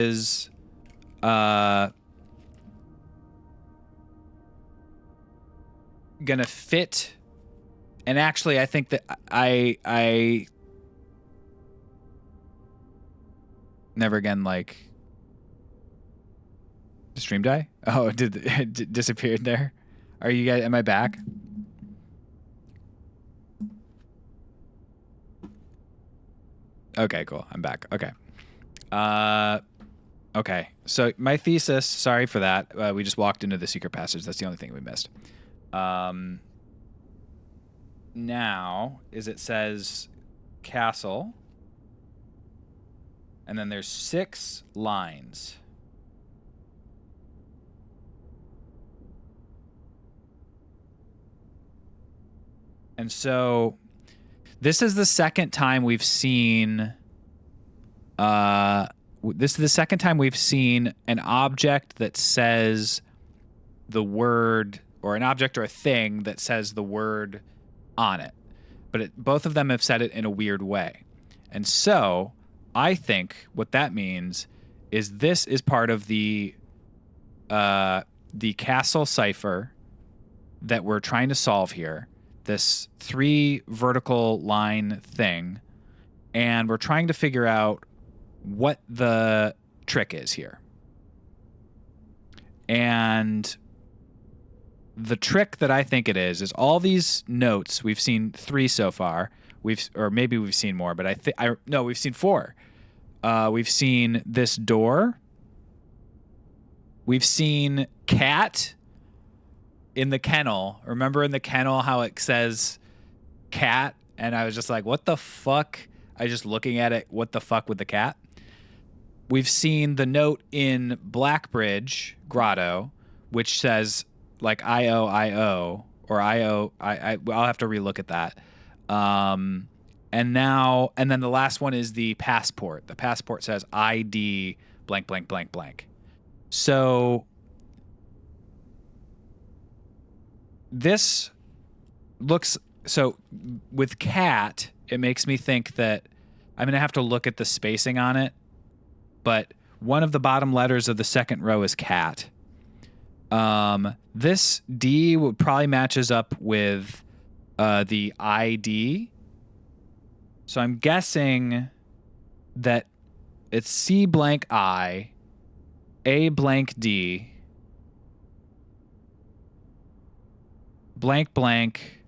is gonna fit, and actually I think that I never again, like, the stream die? Oh, it disappeared there. Are you guys, am I back? Okay, cool. I'm back. Okay. Okay. So my thesis, sorry for that. We just walked into the secret passage. That's the only thing we missed. Now is it says castle, and then there's 6 lines. And so this is the second time we've seen this is the second time we've seen an object that says the word, or an object or a thing that says the word on it. But both of them have said it in a weird way. And so I think what that means is this is part of the castle cipher that we're trying to solve here. This 3 vertical line thing. And we're trying to figure out what the trick is here. And the trick that I think it is all these notes. We've seen 3 so far. Or maybe we've seen more, but no, we've seen 4. We've seen this door. We've seen cat in the kennel. Remember in the kennel how it says cat? And I was just like, what the fuck? I was just looking at it. What the fuck with the cat? We've seen the note in Blackbridge Grotto, which says like IO, or I'll have to relook at that. And then the last one is the passport. The passport says ID blank, blank, blank, blank. So this looks, so with cat, it makes me think that I'm going to have to look at the spacing on it, but one of the bottom letters of the second row is cat. This D would probably matches up with the ID. So I'm guessing that it's C blank I, A blank D, blank blank,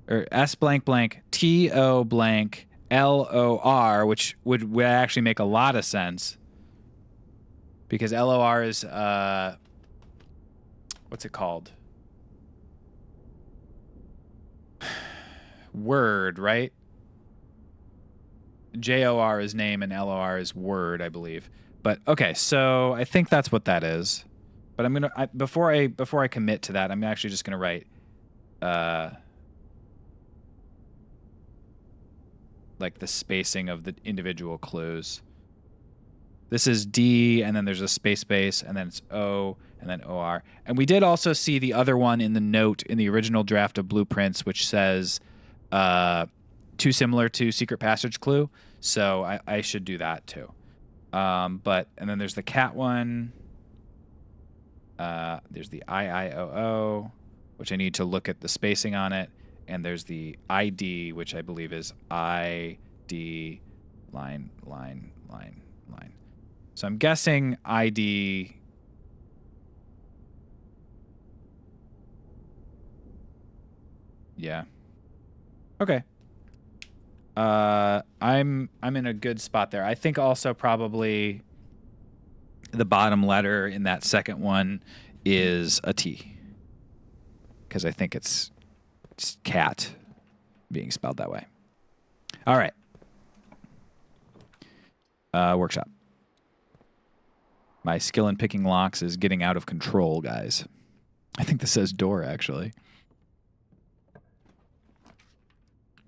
or S blank blank, T O blank, L O R, which would actually make a lot of sense. Because L O R is what's it called? Word, right? JOR is name and LOR is word, I believe. But okay, so I think that's what that is. But I'm gonna before I commit to that, I'm actually just gonna write like the spacing of the individual clues. This is D, and then there's a space, and then it's O, and then OR. And we did also see the other one in the note in the original draft of Blueprints, which says too similar to Secret Passage clue. So I should do that too. And then there's the cat one. There's the IIOO, which I need to look at the spacing on it. And there's the ID, which I believe is ID line. So I'm guessing ID. Yeah. Okay. I'm in a good spot there. I think also probably the bottom letter in that second one is a T, because I think it's cat being spelled that way. All right. Workshop. My skill in picking locks is getting out of control, guys. I think this says door, actually.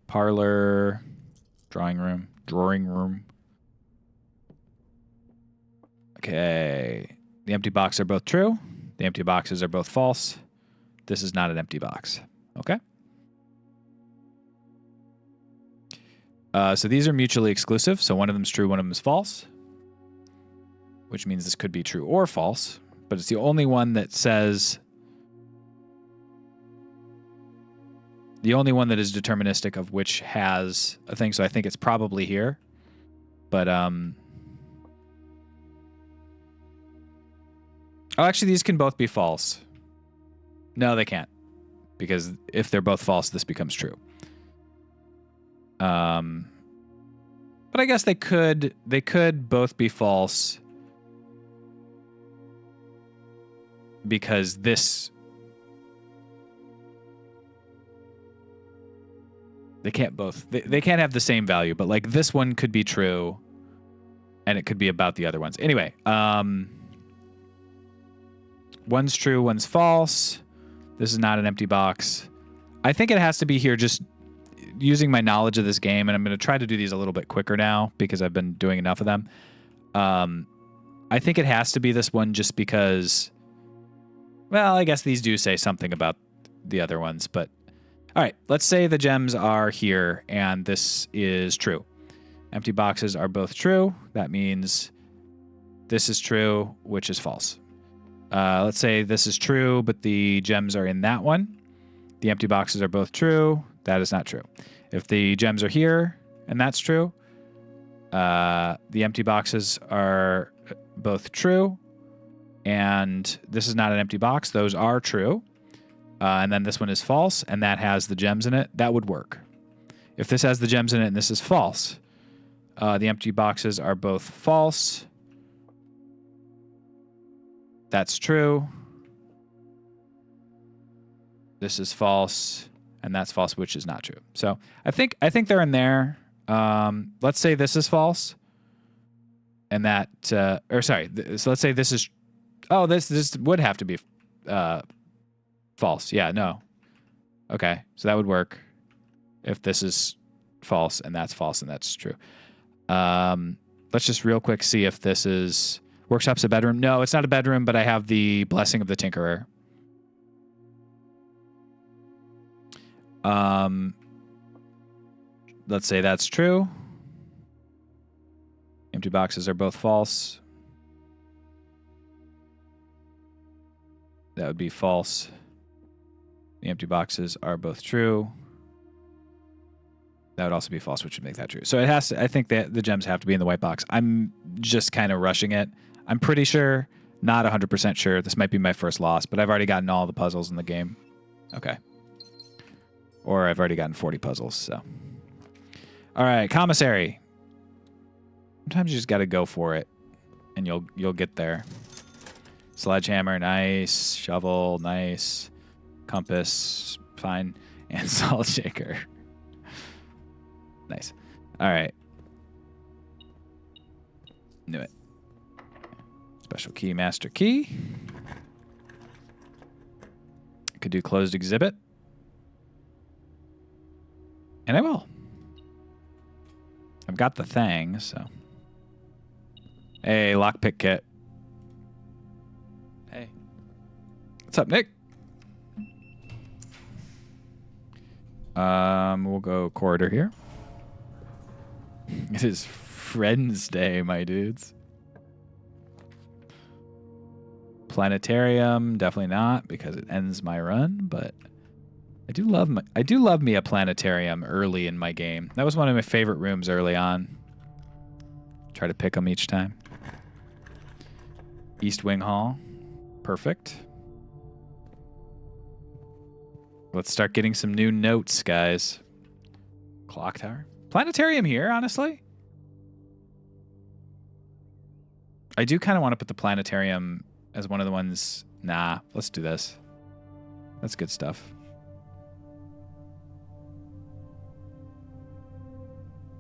Parlor, drawing room. Okay. The empty boxes are both true. The empty boxes are both false. This is not an empty box. Okay. So these are mutually exclusive. So one of them is true, one of them is false. which means this could be true or false, but it's the only one that says, the only one that is deterministic of which has a thing. So I think it's probably here, but oh, actually, these can both be false. No, they can't, because if they're both false, this becomes true. But I guess they could both be false, because this, they can't both, they can't have the same value, but like this one could be true and it could be about the other ones. Anyway, one's true, one's false. This is not an empty box. I think it has to be here, just using my knowledge of this game, and I'm going to try to do these a little bit quicker now because I've been doing enough of them. I think it has to be this one just because, well, I guess these do say something about the other ones, but all right, let's say the gems are here and this is true. Empty boxes are both true. That means this is true, which is false. Let's say this is true, but the gems are in that one. The empty boxes are both true. That is not true. If the gems are here and that's true, the empty boxes are both true, and this is not an empty box. Those are true. And then this one is false, and that has the gems in it. That would work. If this has the gems in it and this is false, the empty boxes are both false. That's true. This is false, and that's false, which is not true. So I think they're in there. Let's say this is false, and that, or sorry. So let's say this is. Oh, this would have to be false. Yeah, no. Okay, so that would work if this is false and that's true. Let's just real quick see if this is workshop's a bedroom. No, it's not a bedroom, but I have the blessing of the Tinkerer. Let's say that's true. Empty boxes are both false. That would be false. The empty boxes are both true. That would also be false, which would make that true. So it has to, I think that the gems have to be in the white box. I'm just kind of rushing it. I'm pretty sure, not 100% sure. This might be my first loss, but I've already gotten all the puzzles in the game. Okay. Or I've already gotten 40 puzzles, so. All right, commissary. Sometimes you just got to go for it, and you'll get there. Sledgehammer, nice. Shovel, nice. Compass, fine. And salt shaker. Nice. All right. Knew it. Special key, master key. Could do closed exhibit. And I will. I've got the thing, so. Hey, lockpick kit. Hey. What's up, Nick? We'll go corridor here. It is Friends Day, my dudes. Planetarium, definitely not, because it ends my run, but I do love me a planetarium early in my game. That was one of my favorite rooms early on. Try to pick them each time. East Wing Hall. Perfect. Let's start getting some new notes, guys. Clock tower. Planetarium here, honestly. I do kind of want to put the planetarium as one of the ones. Nah, let's do this. That's good stuff.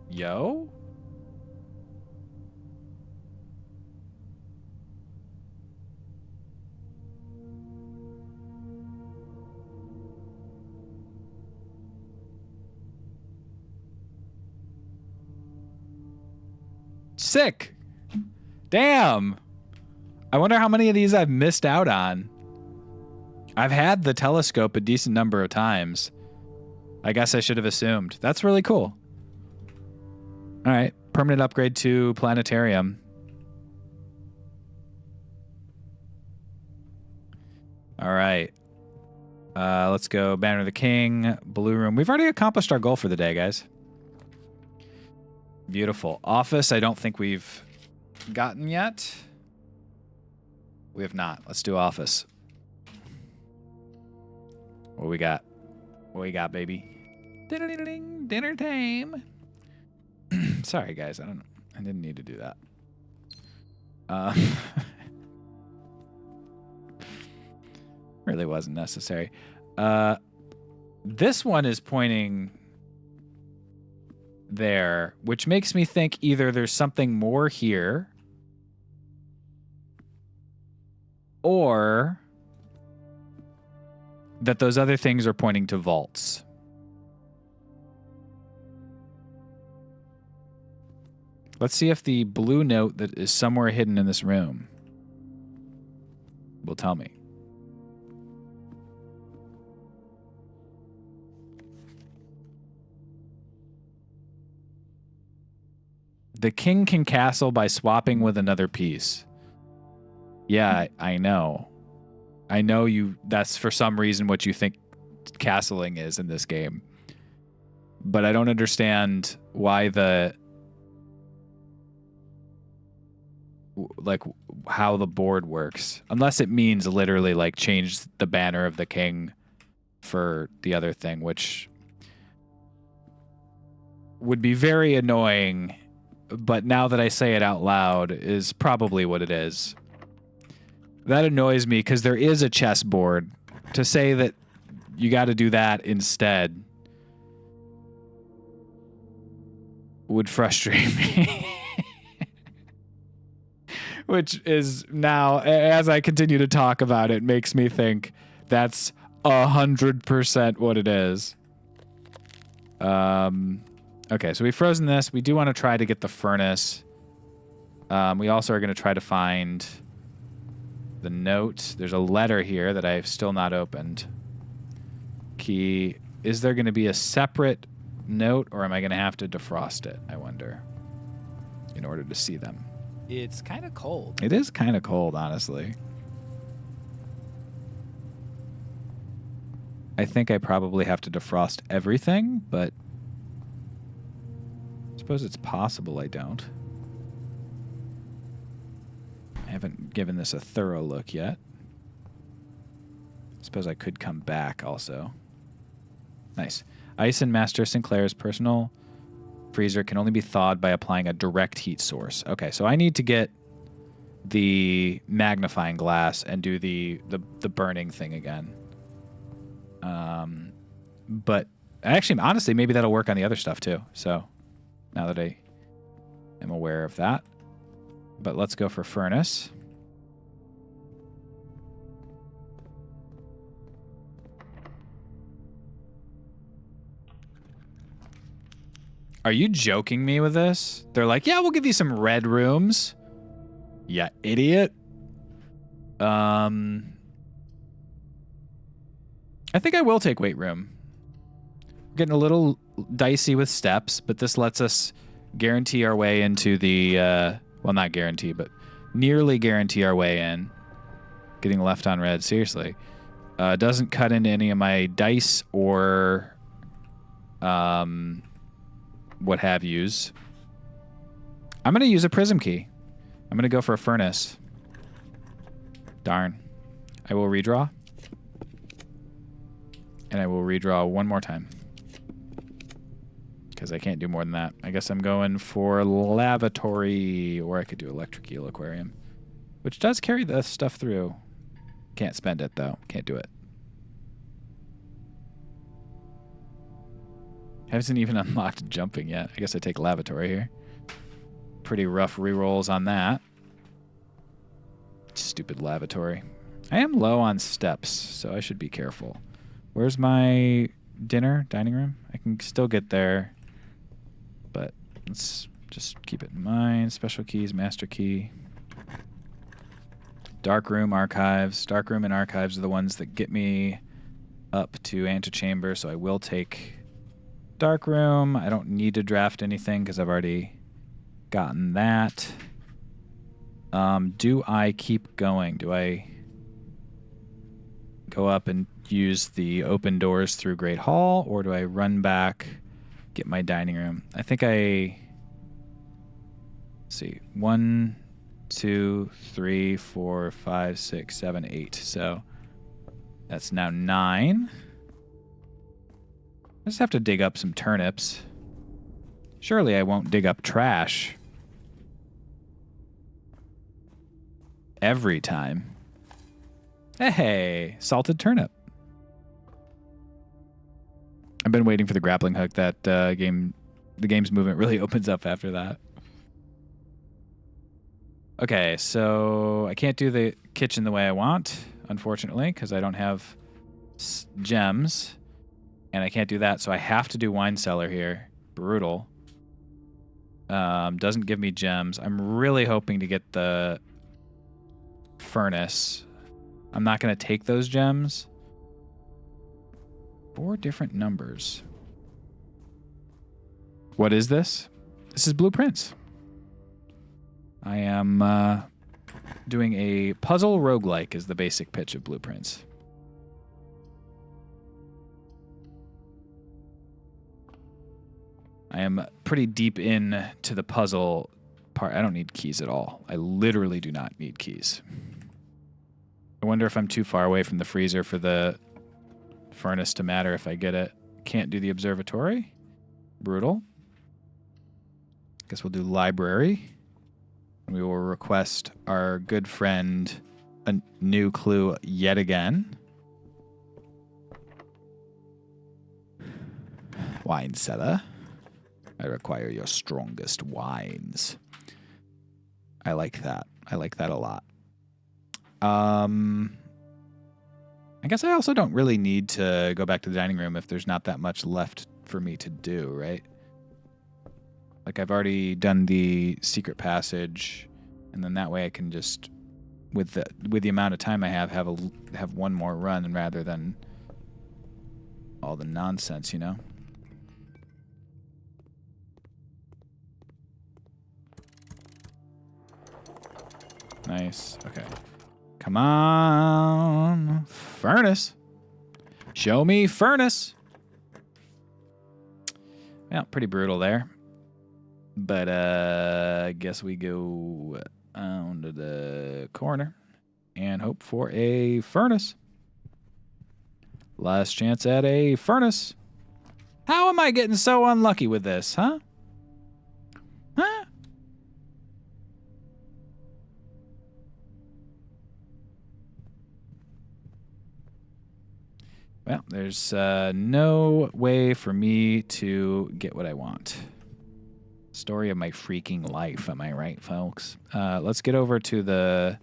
Yo? Sick. Damn. I wonder how many of these I've missed out on. I've had the telescope a decent number of times. I guess I should have assumed. That's really cool. All right. Permanent upgrade to planetarium. All right. Let's go. Banner of the King, Blue Room. We've already accomplished our goal for the day, guys. Beautiful. Office, I don't think we've gotten yet. We have not. Let's do office. What we got? What we got, baby? Dinner time. Sorry, guys. I didn't need to do that. Really wasn't necessary. This one is pointing there, which makes me think either there's something more here, or that those other things are pointing to vaults. Let's see if the blue note that is somewhere hidden in this room will tell me. The king can castle by swapping with another piece. Yeah, I know. I know that's for some reason what you think castling is in this game. But I don't understand why how the board works. Unless it means literally like change the banner of the king for the other thing, which would be very annoying. But now that I say it out loud is probably what it is. That annoys me because there is a chessboard. To say that you got to do that instead would frustrate me. Which is now, as I continue to talk about it, makes me think that's 100% what it is. Okay, so we've frozen this. We do want to try to get the furnace. We also are going to try to find the note. There's a letter here that I've still not opened. Key. Is there going to be a separate note, or am I going to have to defrost it, I wonder, in order to see them? It's kind of cold. It is kind of cold, honestly. I think I probably have to defrost everything, but I suppose it's possible I don't. I haven't given this a thorough look yet. I suppose I could come back also. Nice. Ice in Master Sinclair's personal freezer can only be thawed by applying a direct heat source. Okay, so I need to get the magnifying glass and do the burning thing again. But actually, honestly, maybe that'll work on the other stuff too. So now that I am aware of that. But let's go for furnace. Are you joking me with this? They're like, yeah, we'll give you some red rooms. Yeah, idiot. I think I will take weight room. We're getting a little dicey with steps, but this lets us guarantee our way into the, well, not guarantee, but nearly guarantee our way in. Getting left on red, seriously. Doesn't cut into any of my dice or what have yous. I'm going to use a prism key. I'm going to go for a furnace. Darn. I will redraw. And I will redraw one more time. Because I can't do more than that. I guess I'm going for lavatory, or I could do electric eel aquarium, which does carry the stuff through. Can't spend it, though. Can't do it. Hasn't even unlocked jumping yet. I guess I take lavatory here. Pretty rough rerolls on that. Stupid lavatory. I am low on steps, so I should be careful. Where's my dining room? I can still get there, but let's just keep it in mind. Special keys, master key. Dark room, archives. Dark room and archives are the ones that get me up to antechamber, so I will take dark room. I don't need to draft anything because I've already gotten that. Do I keep going? Do I... go up and use the open doors through Great Hall, or do I run back, get my dining room? I think let's see, 1, 2, 3, 4, 5, 6, 7, 8. So that's now 9. I just have to dig up some turnips. Surely I won't dig up trash every time. Hey, salted turnip. I've been waiting for the grappling hook. That the game's movement really opens up after that. Okay, so I can't do the kitchen the way I want, unfortunately, because I don't have gems. And I can't do that, so I have to do wine cellar here. Brutal. Doesn't give me gems. I'm really hoping to get the furnace. I'm not going to take those gems. 4 different numbers. What is this? This is Blueprints. I am doing a puzzle roguelike is the basic pitch of Blueprints. I am pretty deep in to the puzzle part. I don't need keys at all. I literally do not need keys. I wonder if I'm too far away from the freezer for the furnace to matter if I get it. Can't do the observatory. Brutal. Guess we'll do library. We will request our good friend a new clue yet again. Wine cellar. I require your strongest wines. I like that. I like that a lot. I guess I also don't really need to go back to the dining room if there's not that much left for me to do, right? Like I've already done the secret passage, and then that way I can just, with the amount of time I have one more run rather than all the nonsense, you know? Nice. Okay. Come on. Furnace. Show me furnace. Yeah, pretty brutal there. But I guess we go on to the corner and hope for a furnace. Last chance at a furnace. How am I getting so unlucky with this, huh? Huh? Well, there's no way for me to get what I want. Story of my freaking life, am I right, folks? Let's get over to the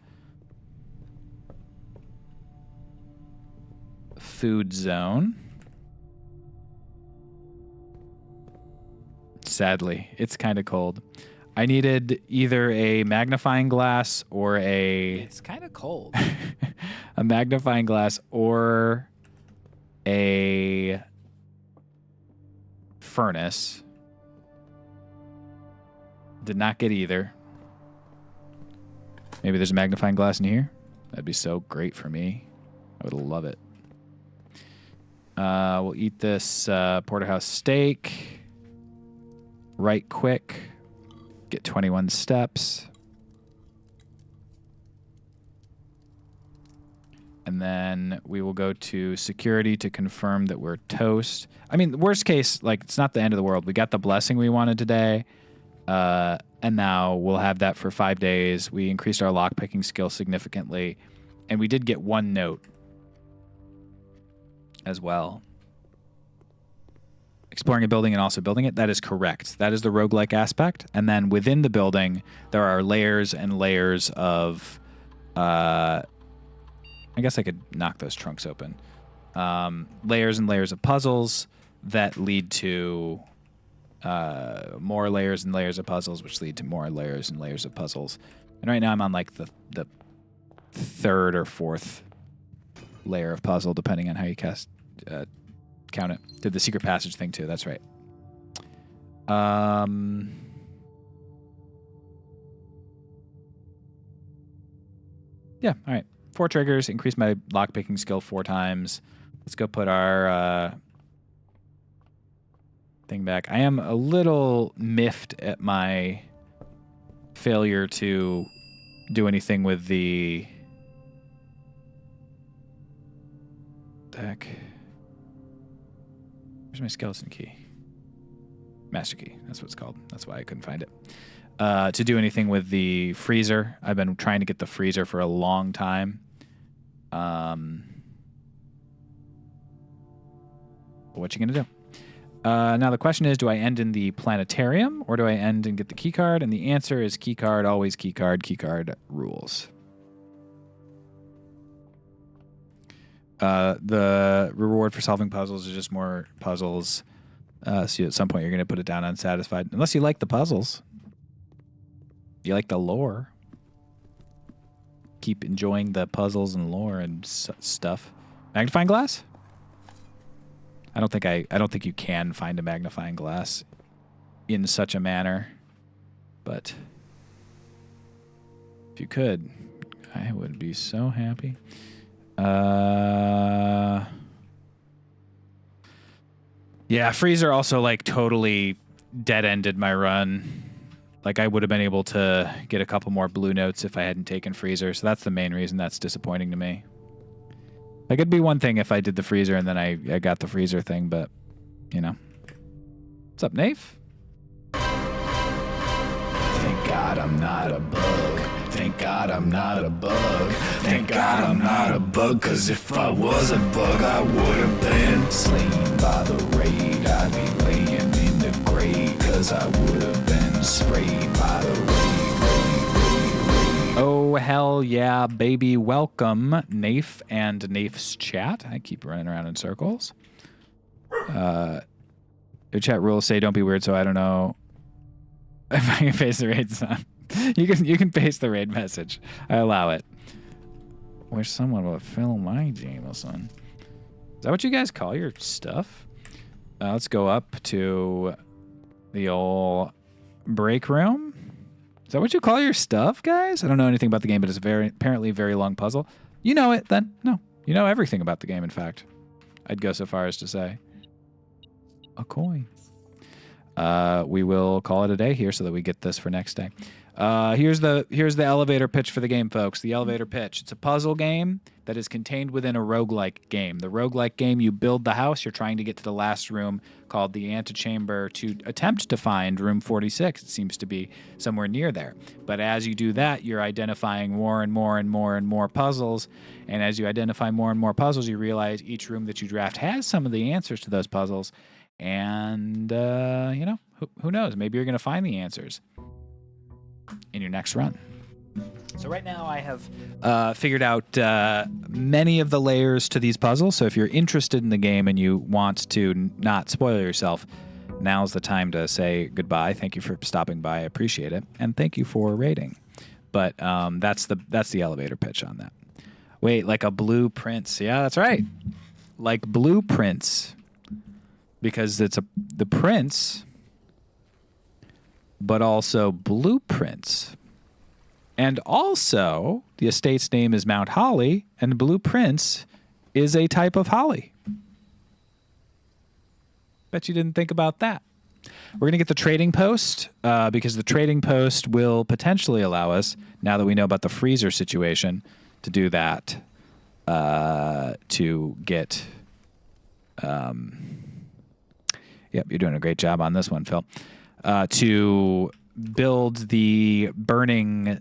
food zone. Sadly, it's kind of cold. I needed either a magnifying glass or It's kind of cold. a magnifying glass or a furnace. Did not get either. Maybe there's a magnifying glass in here. That'd be so great for me. I would love it. We'll eat this porterhouse steak right quick. Get 21 steps. And then we will go to security to confirm that we're toast. I mean, worst case, like, it's not the end of the world. We got the blessing we wanted today. And now we'll have that for 5 days. We increased our lockpicking skill significantly. And we did get 1 note as well. Exploring a building and also building it. That is correct. That is the roguelike aspect. And then within the building, there are layers and layers of... I guess I could knock those trunks open. Layers and layers of puzzles that lead to more layers and layers of puzzles, which lead to more layers and layers of puzzles. And right now I'm on like the 3rd or 4th layer of puzzle, depending on how you count it. Did the secret passage thing too. That's right. Yeah. All right. 4 triggers, increase my lockpicking skill 4 times. Let's go put our thing back. I am a little miffed at my failure to do anything with the deck. Where's my skeleton key? Master key. That's what it's called. That's why I couldn't find it. To do anything with the freezer. I've been trying to get the freezer for a long time. What you gonna do? Now the question is, do I end in the planetarium or do I end and get the key card? And the answer is key card, always key card. Key card rules. The reward for solving puzzles is just more puzzles. So at some point you're going to put it down unsatisfied. Unless you like the puzzles. You like the lore. Keep enjoying the puzzles and lore and stuff. Magnifying glass? I don't think you can find a magnifying glass in such a manner. But if you could, I would be so happy. Yeah, freezer also like totally dead-ended my run. Like I would have been able to get a couple more blue notes if I hadn't taken freezer. So that's the main reason that's disappointing to me. Like it'd be one thing if I did the freezer and then I got the freezer thing, but you know. What's up, Nafe? Thank God I'm not a bug. Thank God I'm not a bug. Thank God I'm not a bug. Cause if I was a bug, I would have been slain by the raid. I'd be laying in the grave. Cause I would have been sprayed by the raid. Oh, hell yeah, baby. Welcome, Nafe and Nafe's chat. I keep running around in circles. Your chat rules say don't be weird, so I don't know if I can paste the raid sign. You can paste the raid message. I allow it. Wish someone would fill my Jameson. Is that what you guys call your stuff? Let's go up to the old break room. Is that what you call your stuff, guys? I don't know anything about the game, but it's apparently very long puzzle. You know it, then? No. You know everything about the game, in fact. I'd go so far as to say. A coin. We will call it a day here so that we get this for next day. Here's the elevator pitch for the game, folks. The elevator pitch. It's a puzzle game that is contained within a roguelike game. The roguelike game, you build the house. You're trying to get to the last room called the antechamber to attempt to find room 46. It seems to be somewhere near there. But as you do that, you're identifying more and more and more and more puzzles. And as you identify more and more puzzles, you realize each room that you draft has some of the answers to those puzzles. And, you know, who knows? Maybe you're going to find the answers in your next run. So right now I have figured out many of the layers to these puzzles. So if you're interested in the game and you want to not spoil yourself, now's the time to say goodbye. Thank you for stopping by. I appreciate it. And thank you for rating. But that's the elevator pitch on that. Wait, like a blueprints. Yeah, that's right. Like blueprints. Because it's the prince, but also blueprints. And also, the estate's name is Mount Holly, and blueprints is a type of holly. Bet you didn't think about that. We're going to get the trading post, because the trading post will potentially allow us, now that we know about the freezer situation, to do that, to get... Yep, you're doing a great job on this one, Phil. To build the burning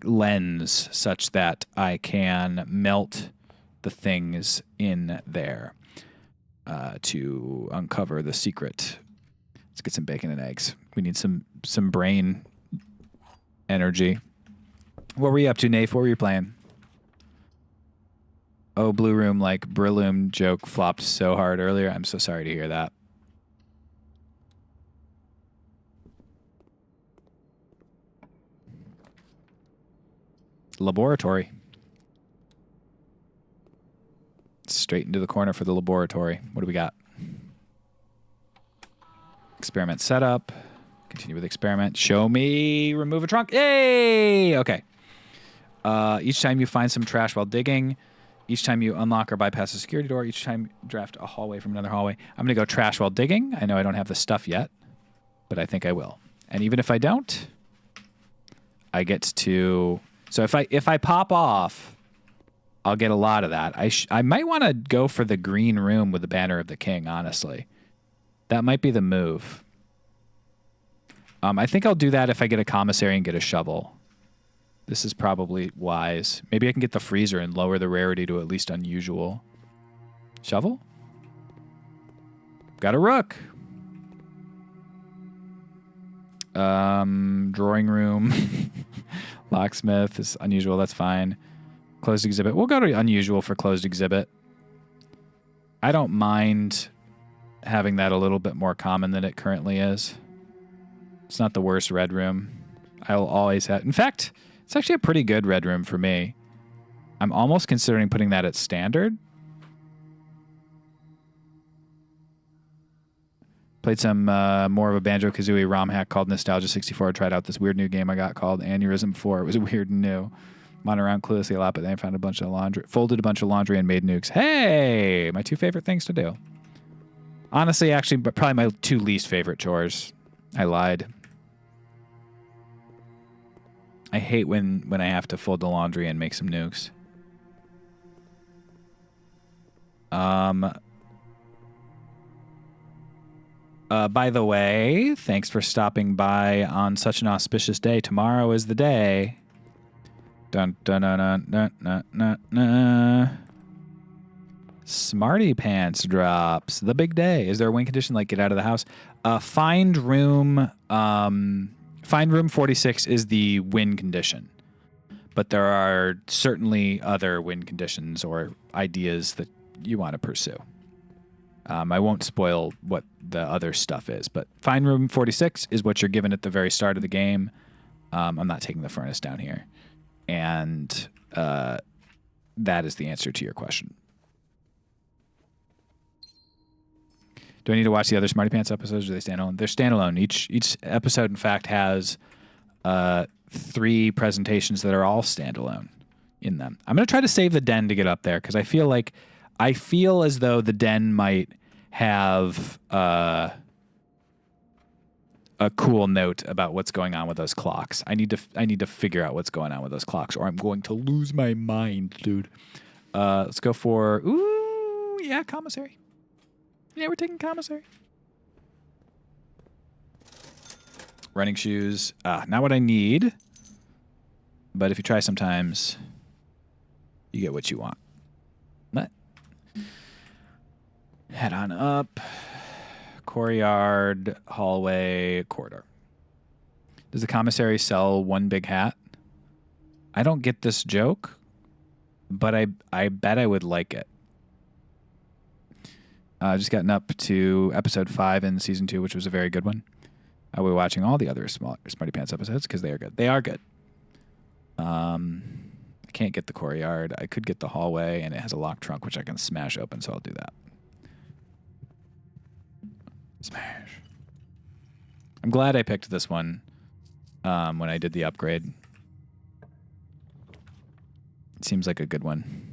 lens such that I can melt the things in there to uncover the secret. Let's get some bacon and eggs. We need some brain energy. What were you up to, Nafe? What were you playing? Oh, Blue Room, like Brilloom joke flopped so hard earlier. I'm so sorry to hear that. Laboratory. Straight into the corner for the laboratory. What do we got? Experiment setup. Continue with experiment. Show me. Remove a trunk. Yay! Okay. Each time you find some trash while digging, each time you unlock or bypass a security door, each time you draft a hallway from another hallway. I'm going to go trash while digging. I know I don't have the stuff yet, but I think I will. And even if I don't, I get to... So if I pop off, I'll get a lot of that. I might want to go for the green room with the Banner of the King, honestly. That might be the move. I think I'll do that if I get a commissary and get a shovel. This is probably wise. Maybe I can get the freezer and lower the rarity to at least unusual. Shovel? Got a rook. Drawing room. Locksmith is unusual. That's fine. Closed exhibit. We'll go to unusual for closed exhibit. I don't mind having that a little bit more common than it currently is. It's not the worst red room. I'll always have... In fact, it's actually a pretty good red room for me. I'm almost considering putting that at standard. Played some more of a Banjo-Kazooie ROM hack called Nostalgia 64. I tried out this weird new game I got called Aneurysm 4. It was weird and new. I'm on around cluelessly a lot, but then I found a bunch of laundry, folded a bunch of laundry and made nukes. Hey, my two favorite things to do. Honestly, actually, but probably my two least favorite chores. I lied. I hate when I have to fold the laundry and make some nukes. By the way, thanks for stopping by on such an auspicious day. Tomorrow is the day. Dun dun dun dun dun dun dun dun. Smarty Pants drops. The big day. Is there a win condition like get out of the house? Find room 46 is the win condition. But there are certainly other win conditions or ideas that you want to pursue. I won't spoil what the other stuff is, but find room 46 is what you're given at the very start of the game. I'm not taking the furnace down here. And that is the answer to your question. Do I need to watch the other Smarty Pants episodes, or are they standalone? They're standalone. Each episode, in fact, has 3 presentations that are all standalone in them. I'm going to try to save the den to get up there, because I feel as though the den might have a cool note about what's going on with those clocks. I need to figure out what's going on with those clocks, or I'm going to lose my mind, dude. Let's go for commissary. Yeah, we're taking commissary. Running shoes. Not what I need. But if you try sometimes, you get what you want. But head on up. Courtyard, hallway, corridor. Does the commissary sell one big hat? I don't get this joke, but I bet I would like it. Just gotten up to episode 5 in season 2, which was a very good one. I'll be watching all the other Smarty Pants episodes because they are good. They are good. I can't get the courtyard. I could get the hallway, and it has a locked trunk, which I can smash open, so I'll do that. Smash. I'm glad I picked this one when I did the upgrade. It seems like a good one.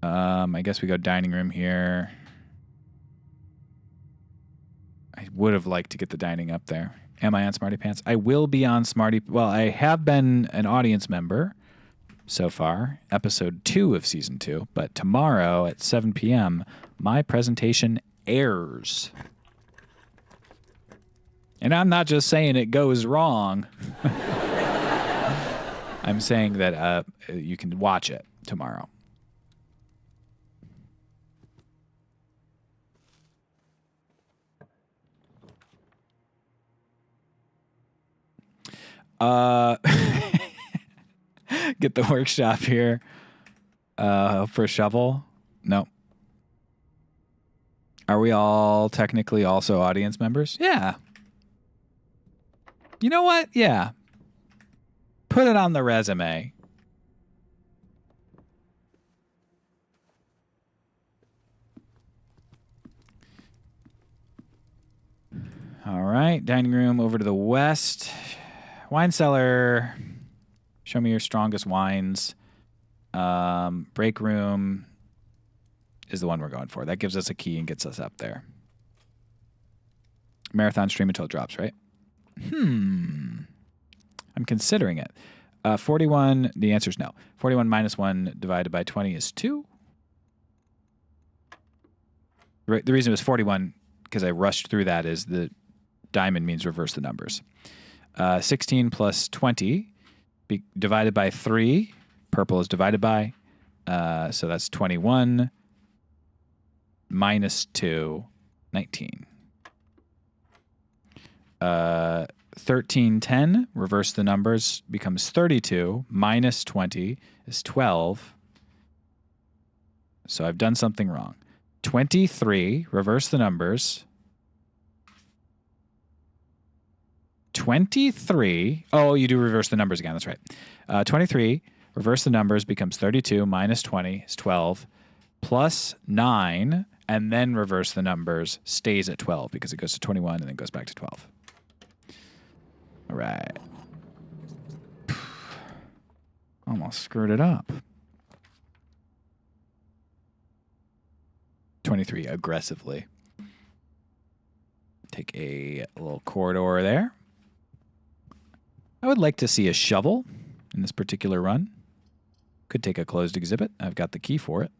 I guess we go dining room here. I would have liked to get the dining up there. Am I on Smarty Pants? I will be on Smarty... Well, I have been an audience member so far, episode 2 of season 2, but tomorrow at 7 p.m., my presentation airs. And I'm not just saying it goes wrong. I'm saying that you can watch it tomorrow. Get the workshop here for a shovel. No. Are we all technically also audience members? Yeah. You know what? Yeah. Put it on the resume. All right. Dining room over to the west. Wine cellar. Show me your strongest wines. Break room is the one we're going for. That gives us a key and gets us up there. Marathon stream until it drops, right? I'm considering it. 41, the answer is no. 41 minus 1 divided by 20 is 2. The reason it was 41, because I rushed through that, is the diamond means reverse the numbers. 16 plus 20 divided by 3. Purple is divided by. So that's 21 minus 2, 19. 1310, reverse the numbers, becomes 32. Minus 20 is 12. So I've done something wrong. 23, reverse the numbers. 23, oh, you do reverse the numbers again, that's right. 23, reverse the numbers, becomes 32, minus 20 is 12, plus 9, and then reverse the numbers, stays at 12 because it goes to 21 and then goes back to 12. All right. Almost screwed it up. 23, aggressively. Take a little corridor there. I would like to see a shovel in this particular run. Could take a closed exhibit. I've got the key for it.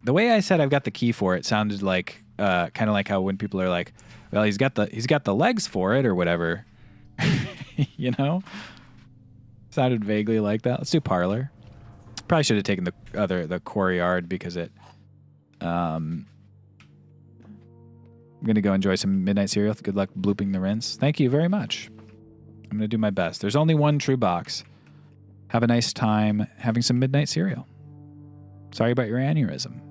The way I said I've got the key for it sounded like kind of like how when people are like, well, he's got the legs for it or whatever. You know? Sounded vaguely like that. Let's do parlor. Probably should have taken the quarry yard because it I'm going to go enjoy some midnight cereal. Good luck blooping the rinse. Thank you very much. I'm going to do my best. There's only one true box. Have a nice time having some midnight cereal. Sorry about your aneurysm.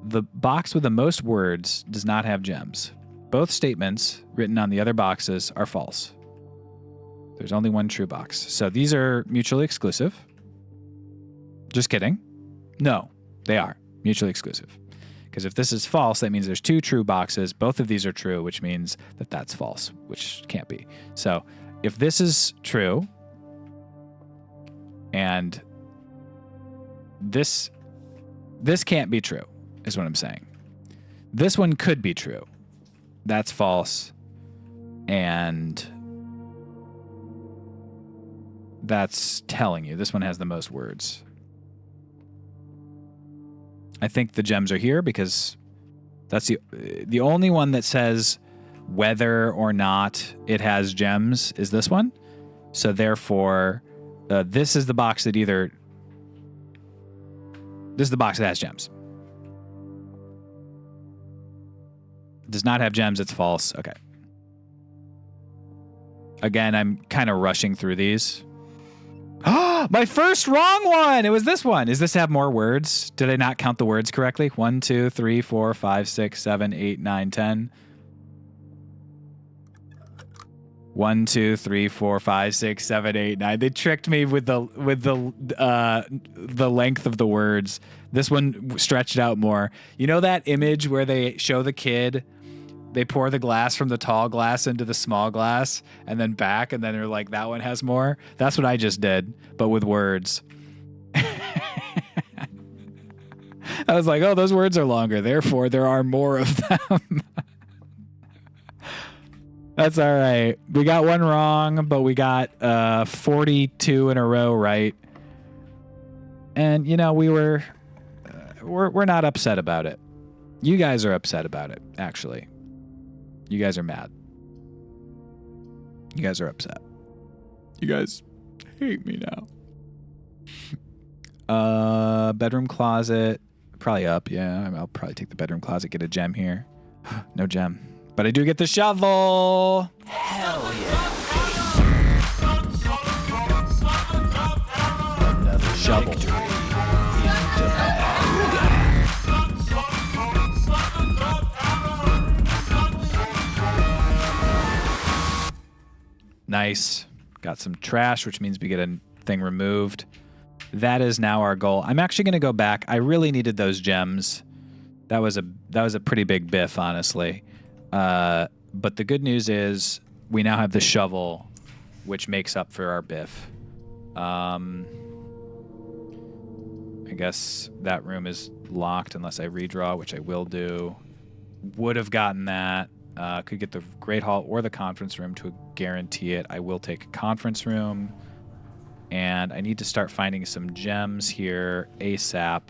The box with the most words does not have gems. Both statements written on the other boxes are false. There's only one true box. So these are mutually exclusive. Just kidding. No, they are mutually exclusive. Because if this is false, that means there's two true boxes. Both of these are true, which means that that's false, which can't be. So if this is true, and this can't be true, is what I'm saying. This one could be true. That's false. And that's telling you. This one has the most words. I think the gems are here because that's the only one that says whether or not it has gems is this one. So therefore, this is the box that this is the box that has gems. Does not have gems, it's false. Okay. Again, I'm kind of rushing through these. My first wrong one! It was this one. Does this have more words? Did I not count the words correctly? 1, 2, 3, 4, 5, 6, 7, 8, 9, 10. 1, 2, 3, 4, 5, 6, 7, 8, 9. They tricked me with the length of the words. This one stretched out more. You know that image where they show the kid, they pour the glass from the tall glass into the small glass and then back, and then they're like, that one has more? That's what I just did, but with words. I was like, oh, those words are longer, therefore there are more of them. That's all right. We got one wrong, but we got 42 in a row right. And, you know, we're not upset about it. You guys are upset about it, actually. You guys are mad. You guys are upset. You guys hate me now. Bedroom closet. Probably up, yeah. I'll probably take the bedroom closet, get a gem here. No gem. But I do get the shovel. Hell yeah. Another shovel. Nice. Got some trash, which means we get a thing removed. That is now our goal. I'm actually going to go back. I really needed those gems. That was a pretty big biff, honestly. But the good news is we now have the shovel, which makes up for our biff. I guess that room is locked unless I redraw, which I will do. Would have gotten that. Could get the Great Hall or the conference room to guarantee it. I will take a conference room. And I need to start finding some gems here ASAP.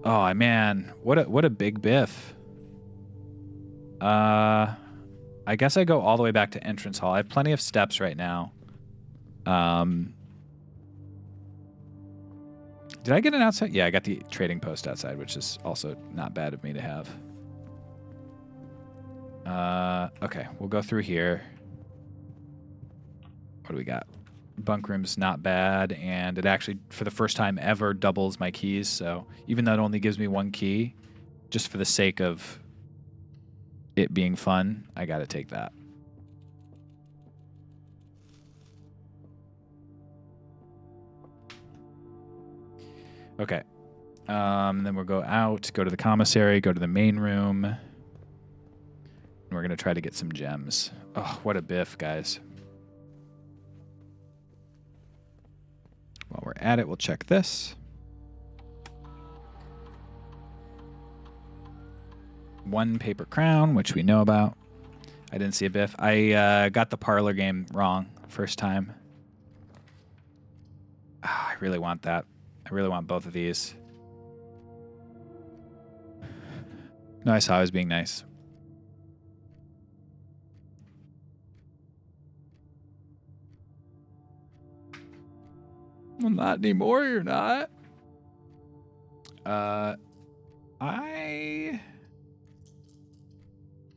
Oh, man. What a big biff. I guess I go all the way back to entrance hall. I have plenty of steps right now. Did I get an outside? Yeah, I got the trading post outside, which is also not bad of me to have. Okay, we'll go through here. What do we got? Bunk room's not bad, and it actually, for the first time ever, doubles my keys. So even though it only gives me one key, just for the sake of it being fun, I got to take that. Okay. Then we'll go out, go to the commissary, go to the main room. And we're going to try to get some gems. Oh, what a biff, guys. While we're at it, we'll check this. One paper crown, which we know about. I didn't see a biff. I got the parlor game wrong first time. Oh, I really want that. I really want both of these. No, I saw I was being nice. Well, not anymore, you're not.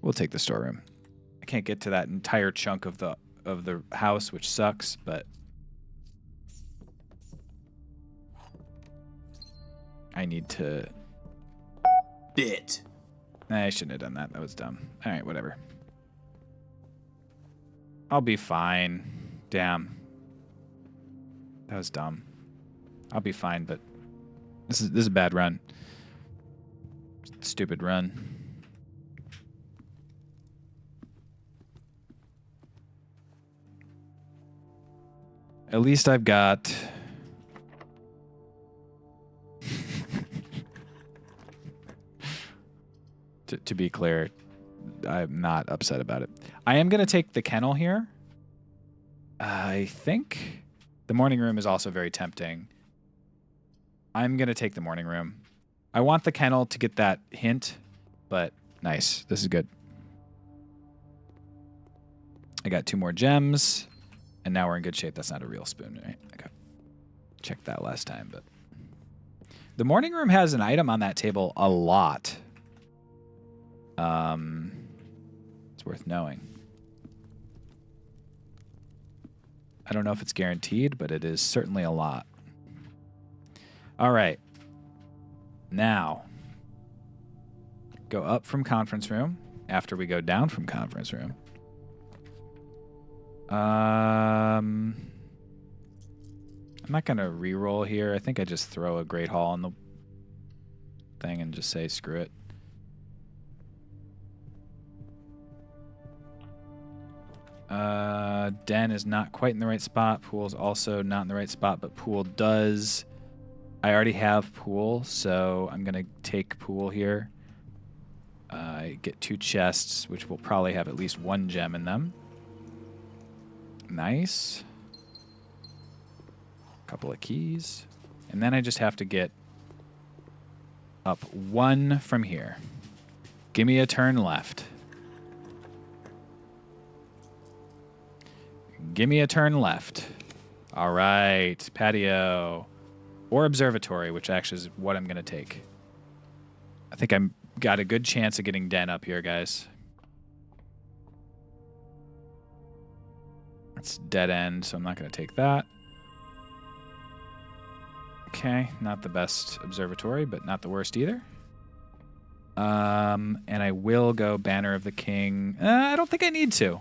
We'll take the storeroom. I can't get to that entire chunk of the house, which sucks, but I need to Bit. Nah, I shouldn't have done that. That was dumb. All right, whatever. I'll be fine. Damn. That was dumb. I'll be fine, but this is a bad run. Stupid run. At least I've got to be clear, I'm not upset about it. I am going to take the kennel here. I think the morning room is also very tempting. I'm going to take the morning room. I want the kennel to get that hint, but nice. This is good. I got 2 more gems, and now we're in good shape. That's not a real spoon, right? Okay. Checked that last time, but the morning room has an item on that table a lot. It's worth knowing. I don't know if it's guaranteed, but it is certainly a lot. All right. Now, go up from conference room after we go down from conference room. I'm not going to re-roll here. I think I just throw a Great Hall on the thing and just say screw it. Den is not quite in the right spot. Pool is also not in the right spot, but pool does. I already have pool, so I'm going to take pool here. I get 2 chests, which will probably have at least 1 gem in them. Nice. Couple of keys. And then I just have to get up 1 from here. Give me a turn left. Give me a turn left. All right. Patio. Or observatory, which actually is what I'm going to take. I think I'm got a good chance of getting Den up here, guys. It's dead end, so I'm not going to take that. Okay, not the best observatory, but not the worst either. And I will go Banner of the King. I don't think I need to.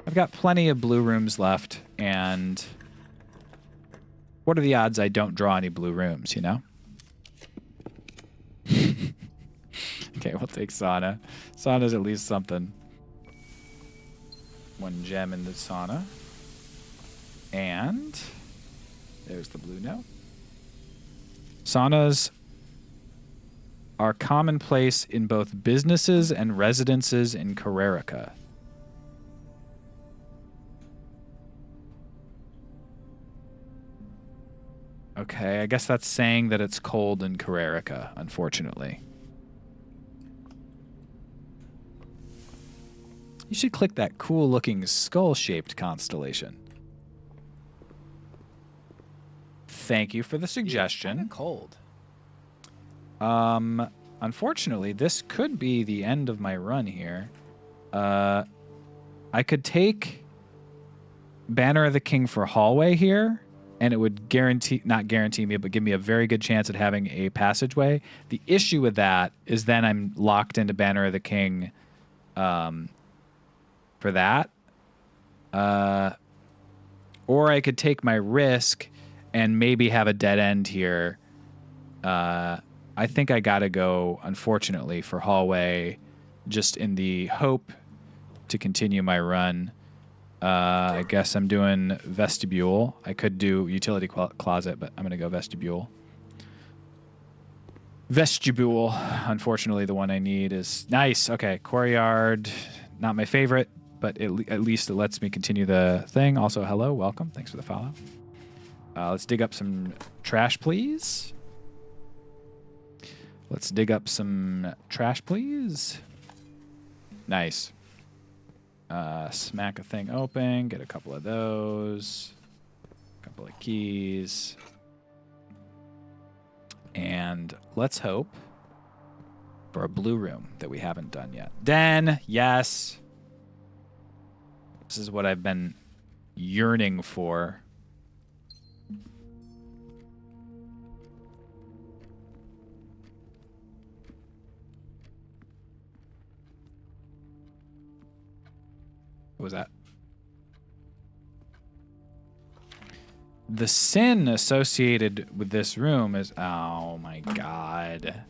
I've got plenty of blue rooms left, and what are the odds I don't draw any blue rooms, you know? Okay, we'll take Sauna. Sauna's at least something. 1 gem in the sauna. And there's the blue note. Saunas are commonplace in both businesses and residences in Kararika. Okay, I guess that's saying that it's cold in Kararika, unfortunately. You should click that cool-looking skull-shaped constellation. Thank you for the suggestion. It's cold. Unfortunately, this could be the end of my run here. I could take Banner of the King for hallway here, and it would not guarantee me, but give me a very good chance at having a passageway. The issue with that is then I'm locked into Banner of the King for that. Or I could take my risk and maybe have a dead end here. I think I gotta go, unfortunately, for hallway, just in the hope to continue my run. I guess I'm doing vestibule. I could do utility closet, but I'm gonna go vestibule. Vestibule, unfortunately, the one I need is nice. Okay, courtyard, not my favorite, but at least it lets me continue the thing. Also, hello, welcome. Thanks for the follow. Let's dig up some trash, please. Let's dig up some trash, please. Nice. Smack a thing open. Get a couple of those. A couple of keys. And let's hope for a blue room that we haven't done yet. Den, yes. This is what I've been yearning for. What was that? The sin associated with this room is... Oh, my God.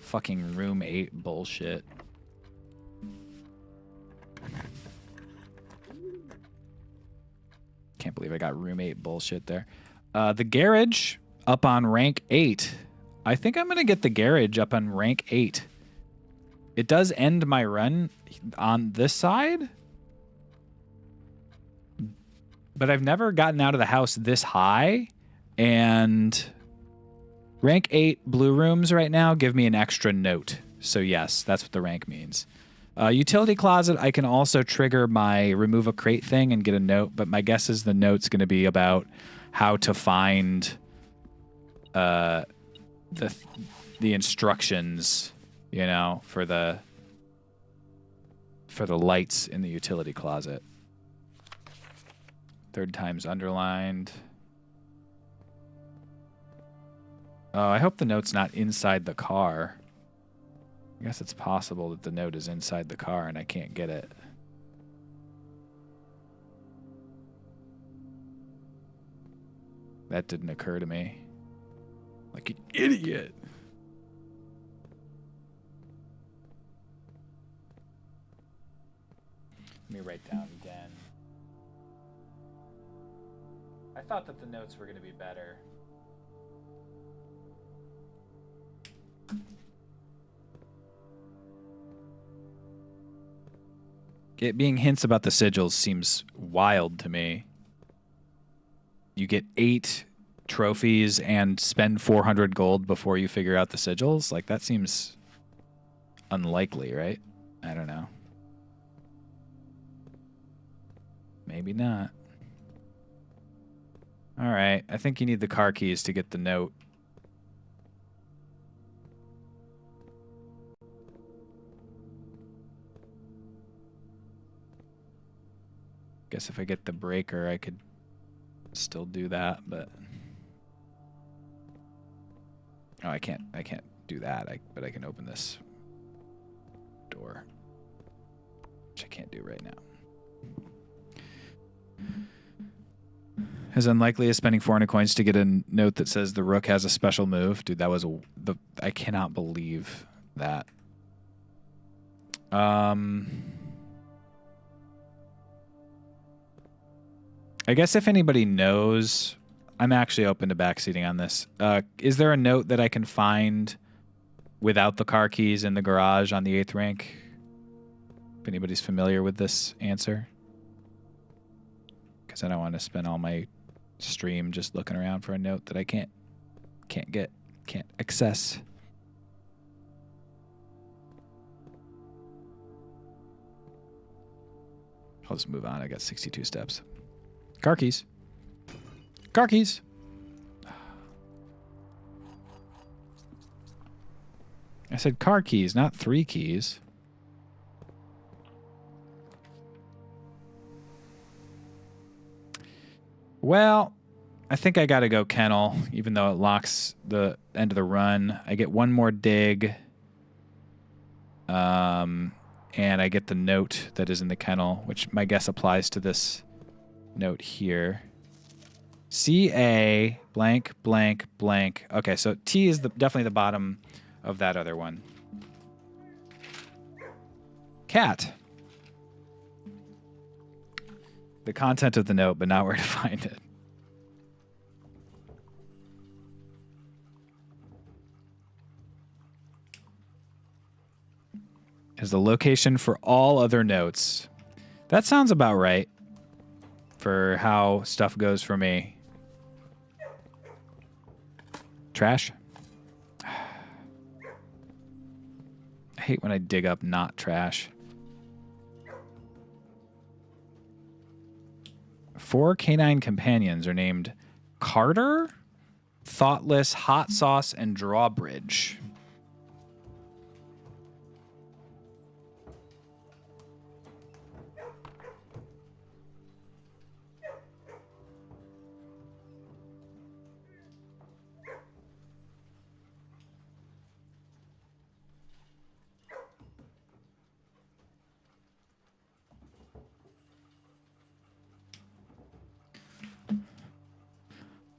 Fucking room 8 bullshit. Can't believe I got room 8 bullshit there. The garage up on rank 8. I think I'm going to get the garage up on rank 8. It does end my run on this side. But I've never gotten out of the house this high, and rank 8 blue rooms right now give me an extra note. So yes, that's what the rank means. Utility closet, I can also trigger my remove a crate thing and get a note, but my guess is the note's going to be about how to find the instructions, you know, for the lights in the utility closet. 3rd time's underlined. Oh, I hope the note's not inside the car. I guess it's possible that the note is inside the car and I can't get it. That didn't occur to me. Like an idiot. Let me write down again. I thought that the notes were going to be better. It being hints about the sigils seems wild to me. You get 8 trophies and spend 400 gold before you figure out the sigils? Like, that seems unlikely, right? I don't know. Maybe not. All right, I think you need the car keys to get the note. Guess if I get the breaker, I could still do that, but... Oh, I can't do that, but I can open this door, which I can't do right now. As unlikely as spending 400 coins to get a note that says the rook has a special move. Dude, that was I cannot believe that. I guess if anybody knows, I'm actually open to backseating on this. Is there a note that I can find without the car keys in the garage on the 8th rank? If anybody's familiar with this answer. Because I don't want to spend all my stream just looking around for a note that I can't access. I'll just move on. I got 62 steps. Car keys. Car keys. I said car keys, not 3 keys. Well, I think I got to go kennel, even though it locks the end of the run. I get one more dig. And I get the note that is in the kennel, which my guess applies to this note here. CA blank blank blank. Okay, so T is definitely the bottom of that other one. Cat. The content of the note, but not where to find it. Is the location for all other notes. That sounds about right for how stuff goes for me. Trash. I hate when I dig up not trash. 4 canine companions are named Carter, Thoughtless, Hot Sauce, and Drawbridge.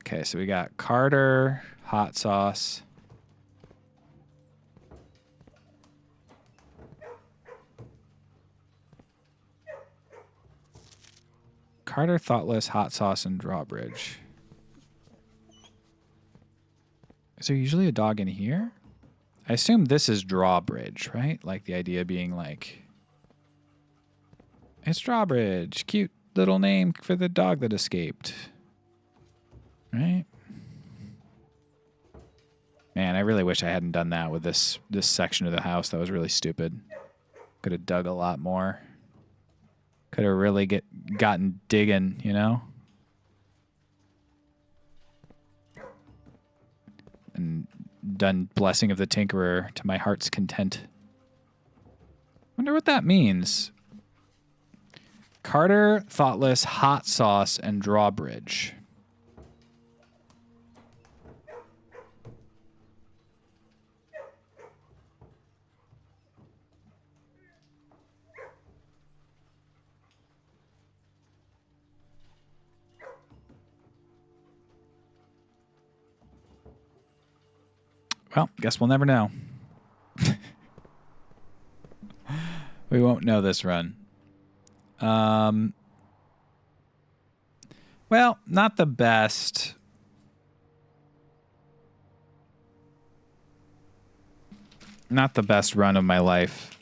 Okay, so we got Carter, Hot Sauce. Carter, Thoughtless, Hot Sauce, and Drawbridge. Is there usually a dog in here? I assume this is Drawbridge, right? Like the idea being like, it's Drawbridge, cute little name for the dog that escaped. Right? Man, I really wish I hadn't done that with this section of the house. That was really stupid. Could have dug a lot more. Could have really gotten digging, you know? And done Blessing of the Tinkerer to my heart's content. Wonder what that means. Carter, Thoughtless, Hot Sauce, and Drawbridge. Well, guess we'll never know. We won't know this run. Well, not the best. Not the best run of my life.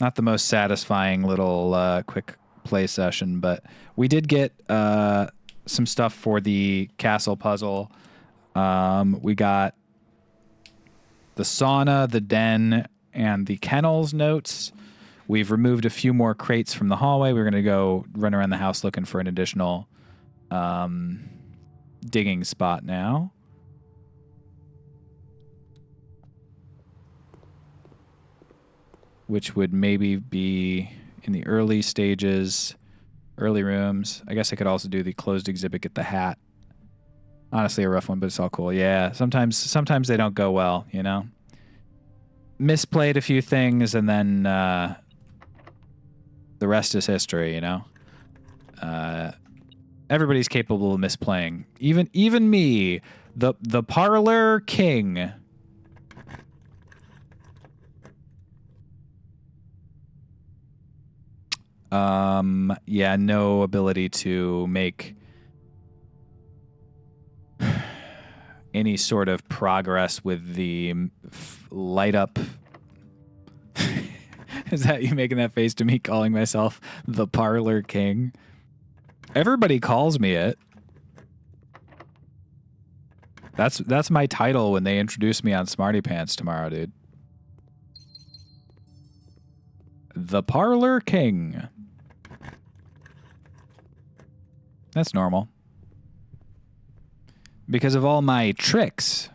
Not the most satisfying little quick play session, but we did get some stuff for the castle puzzle. We got the sauna, the den, and the kennels notes. We've removed a few more crates from the hallway. We're going to go run around the house looking for an additional digging spot now. Which would maybe be in the early stages, early rooms. I guess I could also do the closed exhibit, get the hat. Honestly, a rough one, but it's all cool. Yeah, sometimes they don't go well, you know? Misplayed a few things, and then the rest is history, you know? Everybody's capable of misplaying. Even me, the parlor king. Yeah, no ability to make any sort of progress with the light up. Is that you making that face to me calling myself the Parlor King? Everybody calls me it. That's my title when they introduce me on Smarty Pants tomorrow, dude. The Parlor King. That's normal. Because of all my tricks.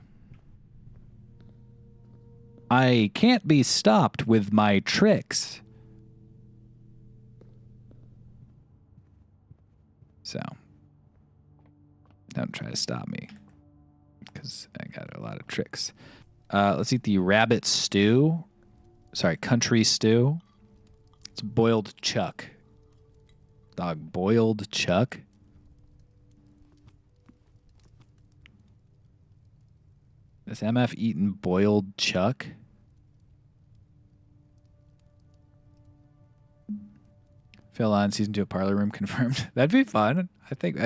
I can't be stopped with my tricks. So, don't try to stop me. Because I got a lot of tricks. Let's eat the rabbit stew. Sorry, country stew. It's boiled chuck. Dog, boiled chuck. Is MF eating boiled chuck? Phil on season 2 of Parlor Room confirmed. That'd be fun. I think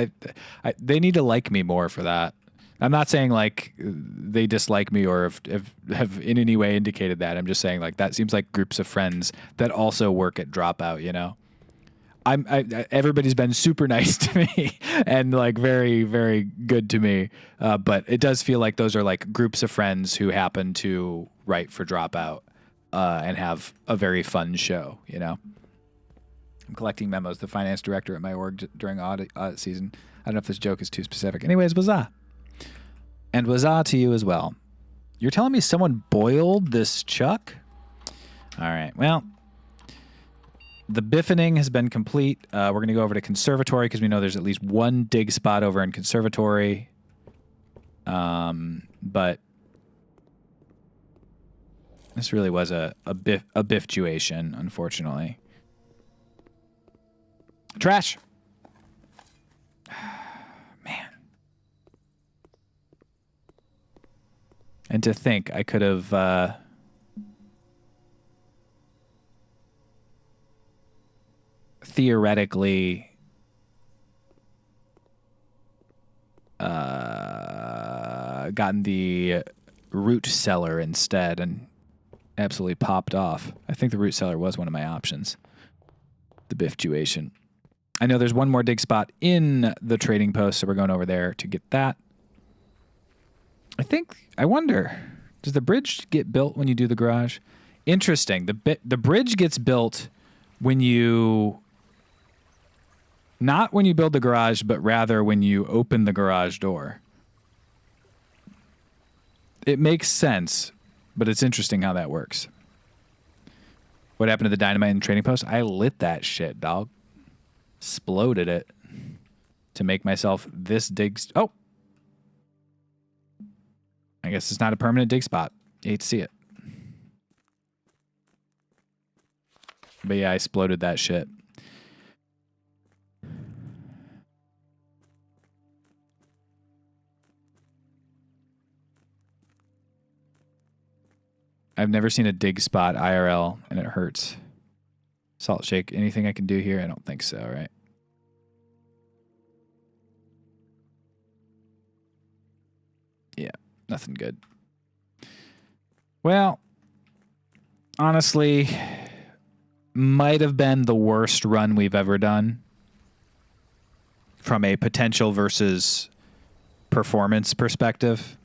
they need to like me more for that. I'm not saying like they dislike me or have in any way indicated that. I'm just saying like that seems like groups of friends that also work at Dropout, you know? Everybody's been super nice to me and like very, very good to me. But it does feel like those are like groups of friends who happen to write for Dropout and have a very fun show, you know? I'm collecting memos. The finance director at my org during audit season. I don't know if this joke is too specific. Anyways, huzzah. And huzzah to you as well. You're telling me someone boiled this chuck? All right. Well, the biffening has been complete. We're going to go over to Conservatory because we know there's at least one dig spot over in Conservatory. But this really was a biff-tuation, unfortunately. Trash. Man. And to think I could have theoretically gotten the root cellar instead and absolutely popped off. I think the root cellar was one of my options. The biff-tuation. I know there's one more dig spot in the trading post, so we're going over there to get that. I wonder, does the bridge get built when you do the garage? Interesting. The bridge gets built when you, not when you build the garage, but rather when you open the garage door. It makes sense, but it's interesting how that works. What happened to the dynamite in the trading post? I lit that shit, dog. Exploded it to make myself this dig. Oh, I guess it's not a permanent dig spot. You hate to see it. But yeah, I exploded that shit. I've never seen a dig spot IRL and it hurts. Salt shake. Anything I can do here? I don't think so, right? Yeah, nothing good. Well, honestly, might have been the worst run we've ever done from a potential versus performance perspective.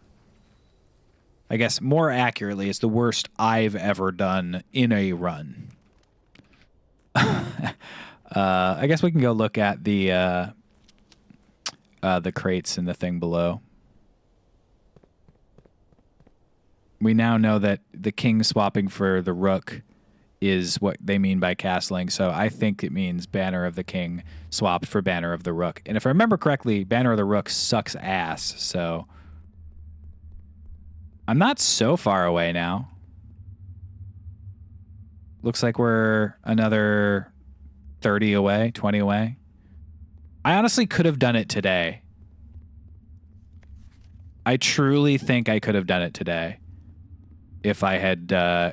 I guess more accurately, it's the worst I've ever done in a run. I guess we can go look at the crates and the thing below. We now know that the king swapping for the rook is what they mean by castling, so I think it means Banner of the King swapped for Banner of the Rook. And if I remember correctly, Banner of the Rook sucks ass, so I'm not so far away now. Looks like we're another 30 away, 20 away. I honestly could have done it today. I truly think I could have done it today if I had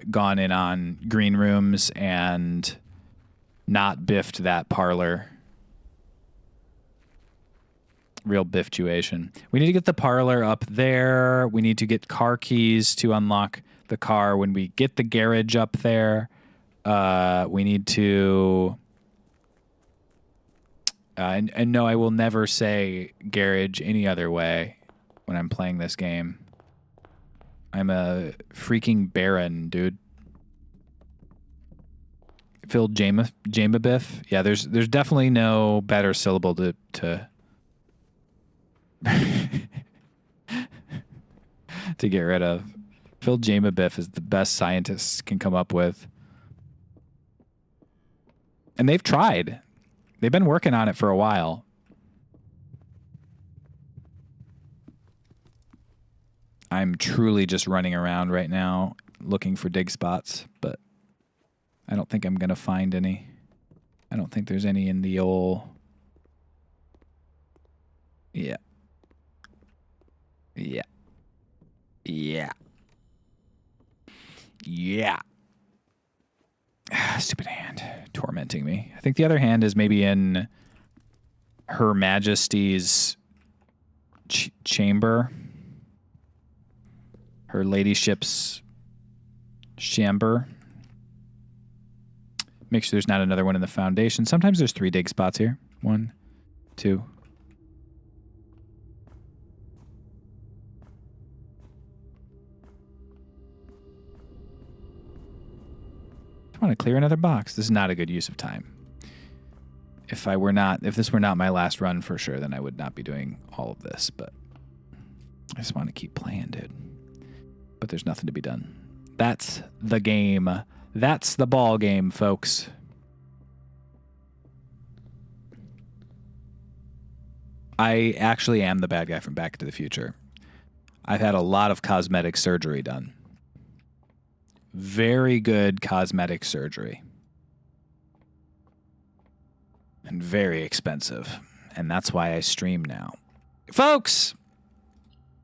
gone in on green rooms and not biffed that parlor Real bifftuation. We need to get the parlor up there. We need to get car keys to unlock the car. When we get the garage up there, we need to... and no, I will never say garage any other way when I'm playing this game. I'm a freaking baron, dude. Phil Jamabiff. Yeah, there's definitely no better syllable to to get rid of. Phil Jamabiff is the best scientists can come up with. And they've tried. They've been working on it for a while. I'm truly just running around right now looking for dig spots, but I don't think I'm going to find any. I don't think there's any in the old... Yeah. Yeah. Yeah. Yeah. Stupid hand. Tormenting me. I think the other hand is maybe in Her Majesty's chamber. Her ladyship's chamber. Make sure there's not another one in the foundation. Sometimes there's 3 dig spots here. 1, 2. I want to clear another box. This is not a good use of time. If this were not my last run for sure, then I would not be doing all of this, but I just want to keep playing, dude. But there's nothing to be done. That's the game. That's the ball game, folks. I actually am the bad guy from Back to the Future. I've had a lot of cosmetic surgery done. Very good cosmetic surgery. And very expensive. And that's why I stream now. Folks!